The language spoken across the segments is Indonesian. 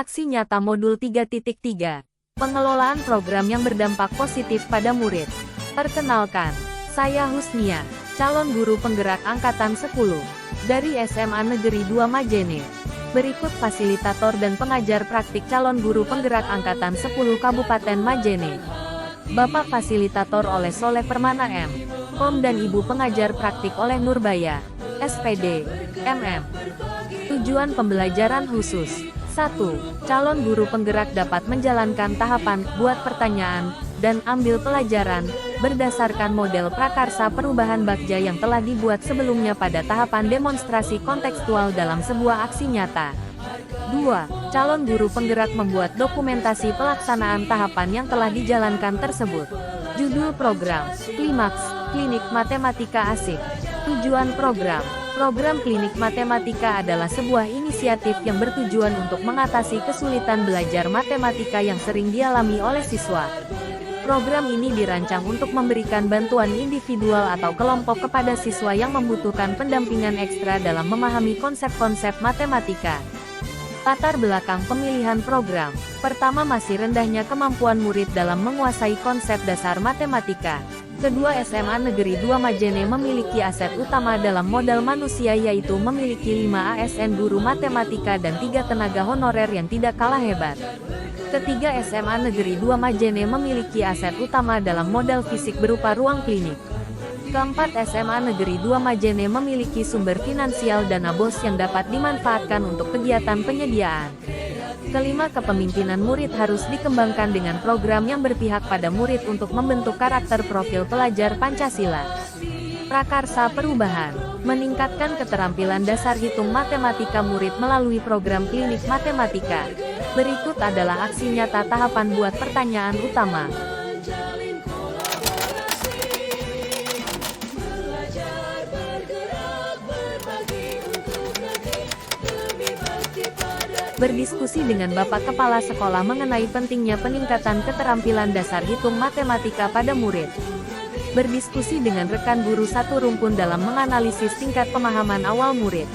Aksi nyata modul 3.3. Pengelolaan program yang berdampak positif pada murid. Perkenalkan, saya Husnia, calon guru penggerak Angkatan 10, dari SMA Negeri 2 Majene. Berikut fasilitator dan pengajar praktik calon guru penggerak Angkatan 10 Kabupaten Majene. Bapak fasilitator oleh Soleh Permana M. Kom dan Ibu pengajar praktik oleh Nurbaya, SPD, MM. Tujuan pembelajaran khusus. 1. Calon guru penggerak dapat menjalankan tahapan buat pertanyaan dan ambil pelajaran berdasarkan model prakarsa perubahan Bagja yang telah dibuat sebelumnya pada tahapan demonstrasi kontekstual dalam sebuah aksi nyata. 2. Calon guru penggerak membuat dokumentasi pelaksanaan tahapan yang telah dijalankan tersebut. Judul program, Klimaks, Klinik Matematika Asik. Tujuan program. Program Klinik Matematika adalah sebuah inisiatif yang bertujuan untuk mengatasi kesulitan belajar matematika yang sering dialami oleh siswa. Program ini dirancang untuk memberikan bantuan individual atau kelompok kepada siswa yang membutuhkan pendampingan ekstra dalam memahami konsep-konsep matematika. Latar belakang pemilihan program. Pertama, masih rendahnya kemampuan murid dalam menguasai konsep dasar matematika. Kedua, SMA Negeri 2 Majene memiliki aset utama dalam modal manusia, yaitu memiliki 5 ASN guru matematika dan 3 tenaga honorer yang tidak kalah hebat. Ketiga, SMA Negeri 2 Majene memiliki aset utama dalam modal fisik berupa ruang klinik. Keempat, SMA Negeri 2 Majene memiliki sumber finansial dana BOS yang dapat dimanfaatkan untuk kegiatan penyediaan. Kelima, kepemimpinan murid harus dikembangkan dengan program yang berpihak pada murid untuk membentuk karakter profil pelajar Pancasila. Prakarsa perubahan, meningkatkan keterampilan dasar hitung matematika murid melalui program klinik matematika. Berikut adalah aksi nyata tahapan buat pertanyaan utama. Berdiskusi dengan Bapak Kepala Sekolah mengenai pentingnya peningkatan keterampilan dasar hitung matematika pada murid. Berdiskusi dengan rekan guru satu rumpun dalam menganalisis tingkat pemahaman awal murid.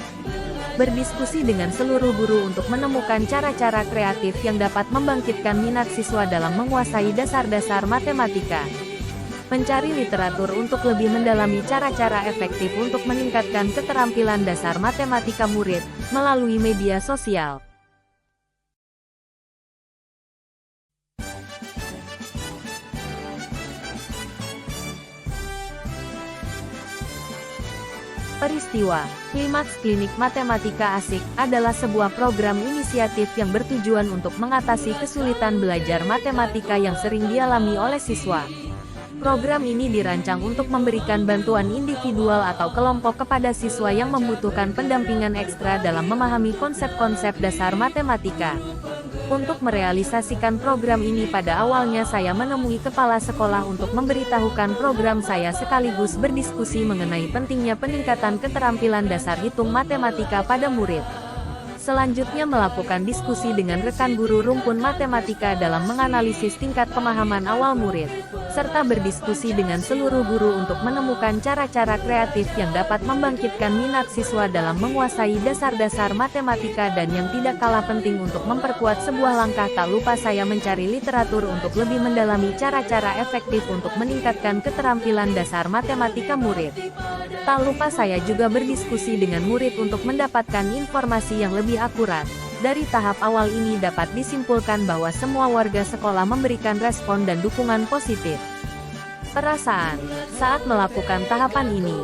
Berdiskusi dengan seluruh guru untuk menemukan cara-cara kreatif yang dapat membangkitkan minat siswa dalam menguasai dasar-dasar matematika. Mencari literatur untuk lebih mendalami cara-cara efektif untuk meningkatkan keterampilan dasar matematika murid melalui media sosial. Peristiwa Klimaks Klinik Matematika Asik adalah sebuah program inisiatif yang bertujuan untuk mengatasi kesulitan belajar matematika yang sering dialami oleh siswa. Program ini dirancang untuk memberikan bantuan individual atau kelompok kepada siswa yang membutuhkan pendampingan ekstra dalam memahami konsep-konsep dasar matematika. Untuk merealisasikan program ini, pada awalnya saya menemui kepala sekolah untuk memberitahukan program saya sekaligus berdiskusi mengenai pentingnya peningkatan keterampilan dasar hitung matematika pada murid. Selanjutnya melakukan diskusi dengan rekan guru rumpun matematika dalam menganalisis tingkat pemahaman awal murid, serta berdiskusi dengan seluruh guru untuk menemukan cara-cara kreatif yang dapat membangkitkan minat siswa dalam menguasai dasar-dasar matematika. Dan yang tidak kalah penting, untuk memperkuat sebuah langkah, tak lupa saya mencari literatur untuk lebih mendalami cara-cara efektif untuk meningkatkan keterampilan dasar matematika murid. Tak lupa saya juga berdiskusi dengan murid untuk mendapatkan informasi yang lebih akurat. Dari tahap awal ini dapat disimpulkan bahwa semua warga sekolah memberikan respon dan dukungan positif. Perasaan saat melakukan tahapan ini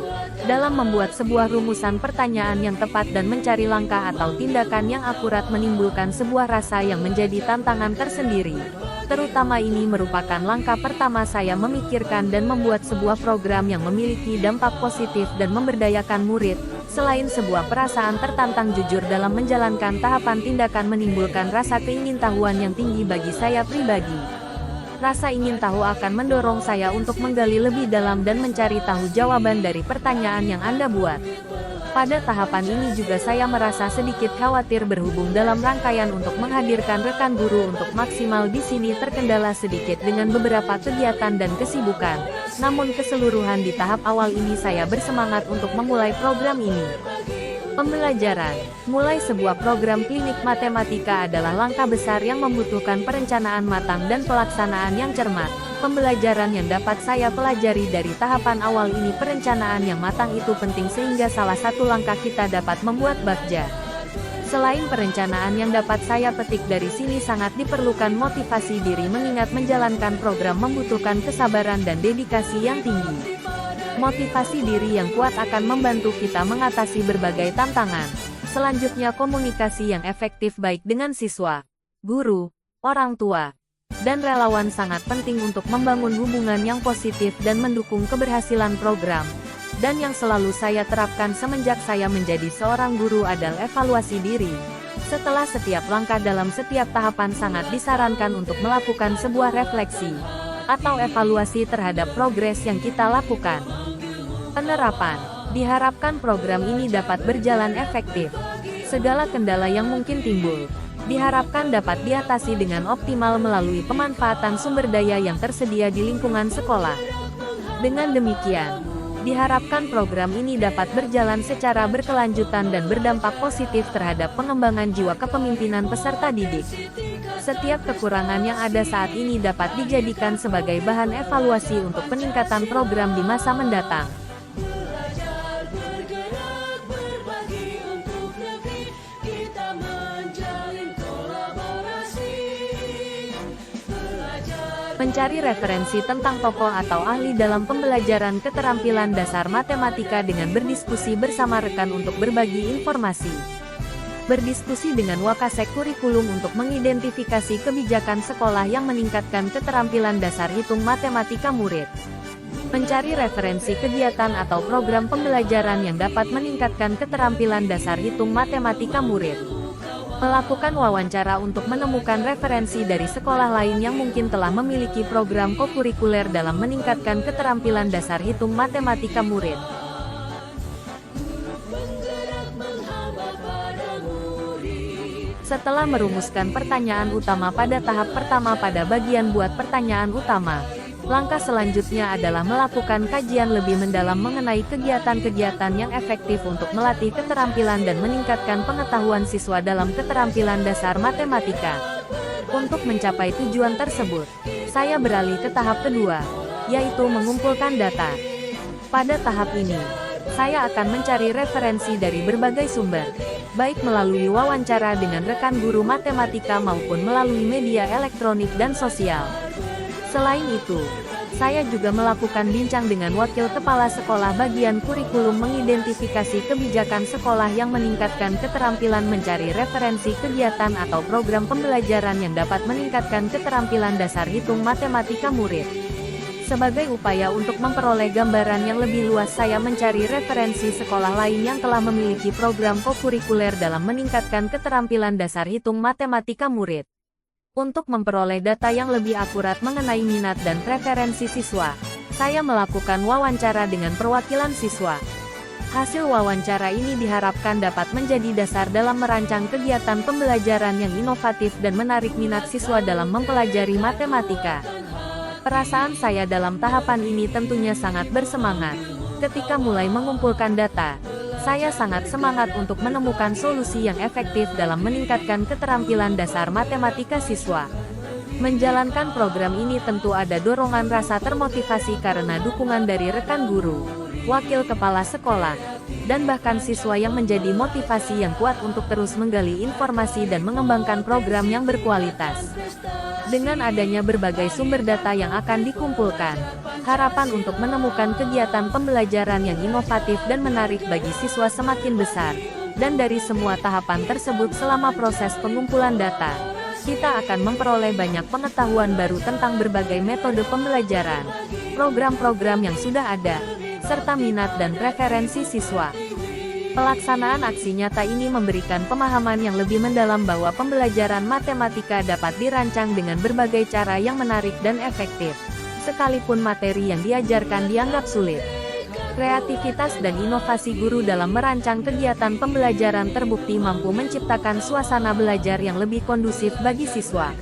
dalam membuat sebuah rumusan pertanyaan yang tepat dan mencari langkah atau tindakan yang akurat menimbulkan sebuah rasa yang menjadi tantangan tersendiri. Terutama ini merupakan langkah pertama saya memikirkan dan membuat sebuah program yang memiliki dampak positif dan memberdayakan murid. Selain sebuah perasaan tertantang, jujur dalam menjalankan tahapan tindakan menimbulkan rasa keingintahuan yang tinggi bagi saya pribadi. Rasa ingin tahu akan mendorong saya untuk menggali lebih dalam dan mencari tahu jawaban dari pertanyaan yang Anda buat. Pada tahapan ini juga saya merasa sedikit khawatir berhubung dalam rangkaian untuk menghadirkan rekan guru untuk maksimal di sini terkendala sedikit dengan beberapa kegiatan dan kesibukan. Namun keseluruhan di tahap awal ini saya bersemangat untuk memulai program ini. Pembelajaran. Mulai sebuah program klinik matematika adalah langkah besar yang membutuhkan perencanaan matang dan pelaksanaan yang cermat. Pembelajaran yang dapat saya pelajari dari tahapan awal ini, perencanaan yang matang itu penting sehingga salah satu langkah kita dapat membuat bagja. Selain perencanaan yang dapat saya petik dari sini, sangat diperlukan motivasi diri, mengingat menjalankan program membutuhkan kesabaran dan dedikasi yang tinggi. Motivasi diri yang kuat akan membantu kita mengatasi berbagai tantangan. Selanjutnya, komunikasi yang efektif baik dengan siswa, guru, orang tua, dan relawan sangat penting untuk membangun hubungan yang positif dan mendukung keberhasilan program. Dan yang selalu saya terapkan semenjak saya menjadi seorang guru adalah evaluasi diri. Setelah setiap langkah dalam setiap tahapan, sangat disarankan untuk melakukan sebuah refleksi atau evaluasi terhadap progres yang kita lakukan. Penerapan. Diharapkan program ini dapat berjalan efektif. Segala kendala yang mungkin timbul diharapkan dapat diatasi dengan optimal melalui pemanfaatan sumber daya yang tersedia di lingkungan sekolah. Dengan demikian, diharapkan program ini dapat berjalan secara berkelanjutan dan berdampak positif terhadap pengembangan jiwa kepemimpinan peserta didik. Setiap kekurangan yang ada saat ini dapat dijadikan sebagai bahan evaluasi untuk peningkatan program di masa mendatang. Mencari referensi tentang tokoh atau ahli dalam pembelajaran keterampilan dasar matematika dengan berdiskusi bersama rekan untuk berbagi informasi. Berdiskusi dengan Wakasek Kurikulum untuk mengidentifikasi kebijakan sekolah yang meningkatkan keterampilan dasar hitung matematika murid. Mencari referensi kegiatan atau program pembelajaran yang dapat meningkatkan keterampilan dasar hitung matematika murid. Melakukan wawancara untuk menemukan referensi dari sekolah lain yang mungkin telah memiliki program kokurikuler dalam meningkatkan keterampilan dasar hitung matematika murid. Setelah merumuskan pertanyaan utama pada tahap pertama pada bagian buat pertanyaan utama, langkah selanjutnya adalah melakukan kajian lebih mendalam mengenai kegiatan-kegiatan yang efektif untuk melatih keterampilan dan meningkatkan pengetahuan siswa dalam keterampilan dasar matematika. Untuk mencapai tujuan tersebut, saya beralih ke tahap kedua, yaitu mengumpulkan data. Pada tahap ini, saya akan mencari referensi dari berbagai sumber, baik melalui wawancara dengan rekan guru matematika maupun melalui media elektronik dan sosial. Selain itu, saya juga melakukan bincang dengan wakil kepala sekolah bagian kurikulum mengidentifikasi kebijakan sekolah yang meningkatkan keterampilan, mencari referensi kegiatan atau program pembelajaran yang dapat meningkatkan keterampilan dasar hitung matematika murid. Sebagai upaya untuk memperoleh gambaran yang lebih luas, saya mencari referensi sekolah lain yang telah memiliki program kokurikuler dalam meningkatkan keterampilan dasar hitung matematika murid. Untuk memperoleh data yang lebih akurat mengenai minat dan preferensi siswa, saya melakukan wawancara dengan perwakilan siswa. Hasil wawancara ini diharapkan dapat menjadi dasar dalam merancang kegiatan pembelajaran yang inovatif dan menarik minat siswa dalam mempelajari matematika. Perasaan saya dalam tahapan ini tentunya sangat bersemangat. Ketika mulai mengumpulkan data, saya sangat semangat untuk menemukan solusi yang efektif dalam meningkatkan keterampilan dasar matematika siswa. Menjalankan program ini tentu ada dorongan rasa termotivasi karena dukungan dari rekan guru, wakil kepala sekolah, dan bahkan siswa yang menjadi motivasi yang kuat untuk terus menggali informasi dan mengembangkan program yang berkualitas. Dengan adanya berbagai sumber data yang akan dikumpulkan, harapan untuk menemukan kegiatan pembelajaran yang inovatif dan menarik bagi siswa semakin besar. Dan dari semua tahapan tersebut selama proses pengumpulan data, kita akan memperoleh banyak pengetahuan baru tentang berbagai metode pembelajaran, program-program yang sudah ada, serta minat dan preferensi siswa. Pelaksanaan aksi nyata ini memberikan pemahaman yang lebih mendalam bahwa pembelajaran matematika dapat dirancang dengan berbagai cara yang menarik dan efektif, sekalipun materi yang diajarkan dianggap sulit. Kreativitas dan inovasi guru dalam merancang kegiatan pembelajaran terbukti mampu menciptakan suasana belajar yang lebih kondusif bagi siswa.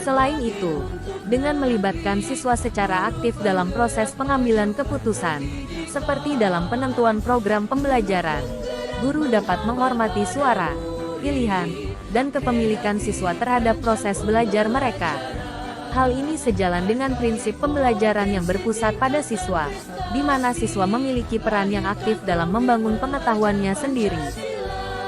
Selain itu, dengan melibatkan siswa secara aktif dalam proses pengambilan keputusan, seperti dalam penentuan program pembelajaran, Guru dapat menghormati suara, pilihan, dan kepemilikan siswa terhadap proses belajar mereka. Hal ini sejalan dengan prinsip pembelajaran yang berpusat pada siswa, di mana siswa memiliki peran yang aktif dalam membangun pengetahuannya sendiri.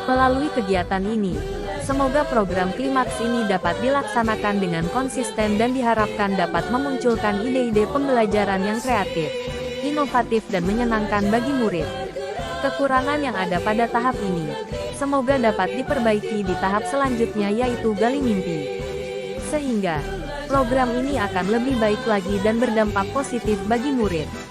Melalui kegiatan ini, semoga program Klimaks ini dapat dilaksanakan dengan konsisten dan diharapkan dapat memunculkan ide-ide pembelajaran yang kreatif, inovatif dan menyenangkan bagi murid. Kekurangan yang ada pada tahap ini, semoga dapat diperbaiki di tahap selanjutnya yaitu gali mimpi. Sehingga, program ini akan lebih baik lagi dan berdampak positif bagi murid.